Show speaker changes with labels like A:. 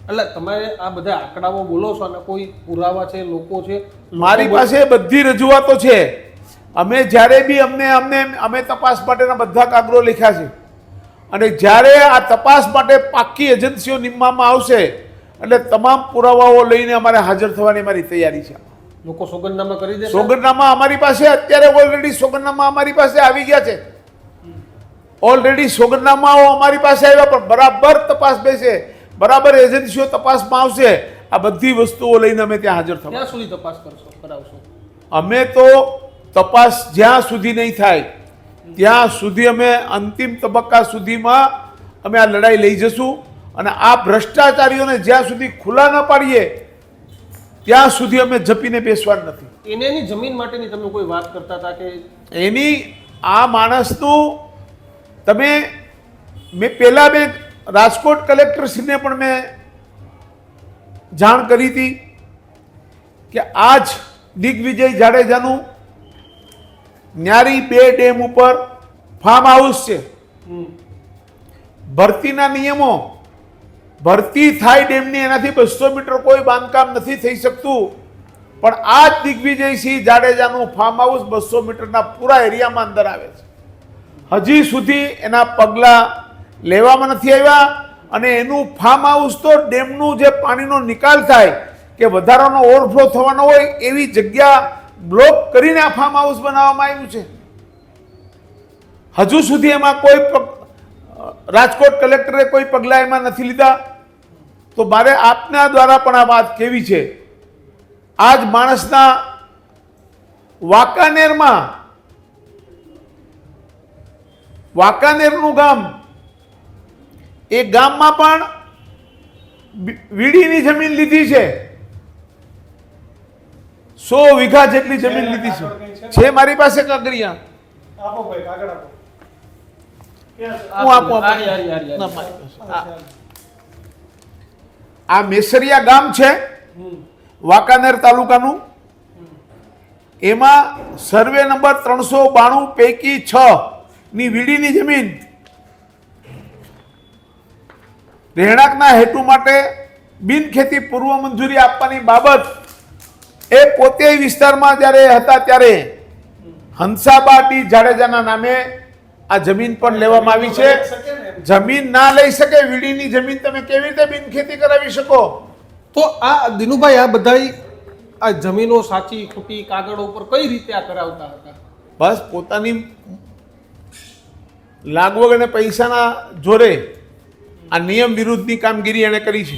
A: એટલે તમે આ બધા આંકડાઓ બોલો છો અને કોઈ પુરાવા છે, લોકો છે?
B: મારી પાસે બધી રજૂઆતો છે. અમે જ્યારે બી અમે તપાસ માટેના બધા કાગળો લખ્યા છે અને જ્યારે આ તપાસ માટે પાક્કી એજન્સીઓ નીમવામાં આવશે એટલે તમામ પુરાવાઓ લઈને અમારે હાજર થવાની અમારી તૈયારી છે.
A: લોકો સોગંદનામા કરી દે?
B: સોગંદનામા અમારી પાસે અત્યારે ઓલરેડી સોગંદનામા અમારી પાસે આવી ગયા છે. ઓલરેડી સોગંદનામાઓ અમારી પાસે આવ્યા, પણ બરાબર તપાસ બેસે, બરાબર એજન્સીઓ તપાસમાં આવશે, આ બધી વસ્તુઓ લઈને અમે ત્યાં હાજર થવા.
A: ક્યાં સુધી તપાસ કરાવશો?
B: અમે તો તપાસ જ્યાં સુધી નહીં થાય ત્યાં સુધી અમે અંતિમ તબક્કા સુધીમાં અમે આ લડાઈ લઈ જશું અને આ ભ્રષ્ટાચારીઓને જ્યાં સુધી ખુલ્લા ન પાડીએ ત્યાં સુધી અમે જપીને બેસવાના નથી.
A: એની જમીન માટેની તમે કોઈ વાત કરતા હતા કે
B: એની આ માણસનું મેં પહેલા રાજકોટ કલેક્ટરશ્રીને પણ મેં જાણ કરી હતી કે આજ દિગ્વિજય જાડેજાનું ન્યારી 2 ડેમ ઉપર ફાર્મ હાઉસ છે. ભરતીના નિયમો, ભરતી થાય ડેમની એનાથી 200 મીટર કોઈ બાંધકામ નથી થઈ શકતું, પણ આ જ દિગ્વિજયસિંહ જાડેજાનું ફાર્મ હાઉસ 200 મીટરના પૂરા એરિયામાં અંદર આવે છે. હજી સુધી એના પગલાં લેવામાં નથી આવ્યા અને એનું ફાર્મ હાઉસ તો ડેમનું જે પાણીનો નિકાલ થાય કે વધારાનો ઓવરફ્લો થવાનો હોય એવી જગ્યા બ્લોક કરીને આ ફાર્મ હાઉસ બનાવવામાં આવ્યું છે. હજુ સુધી એમાં કોઈ રાજકોટ કલેક્ટરે કોઈ પગલાં એમાં નથી લીધા. તો મારે આપના દ્વારા પણ આ વાત કેવી છે, આજ માણસના વાંકાનેરનું ગામ, એ ગામમાં પણ વીડીની જમીન લીધી છે. 100 વીઘા જેટલી જમીન લીધી છે મારી પાસે કાગળિયા.
C: આપો ભાઈ, કાગળ આપો.
B: હું આપું. આ મેસરિયા ગામ છે વાંકાનેર તાલુકાનું. એમાં સર્વે નંબર 392 પૈકી 6 ની વીડીની જમીન રહેણાંકના હેતુ માટે બિનખેતી પૂર્વ મંજૂરી આપવાની બાબત એ પોતે વિસ્તારમાં જ્યારે હતા ત્યારે હંસાબા ડી જાડેજાના નામે આ જમીન પણ લેવામાં આવી છે. જમીન ના લઈ શકે, વીડીની જમીન તમે કેવી રીતે બિનખેતી કરાવી શકો?
A: તો આ દિનુભાઈ, આ બધાય આ જમીનો સાચી ખોટી કાગળો ઉપર કઈ રીતે આ કરાવતા હતા?
B: બસ પોતાની લાગવગ અને પૈસાના જોરે આ નિયમ વિરુદ્ધની કામગીરી એણે કરી છે.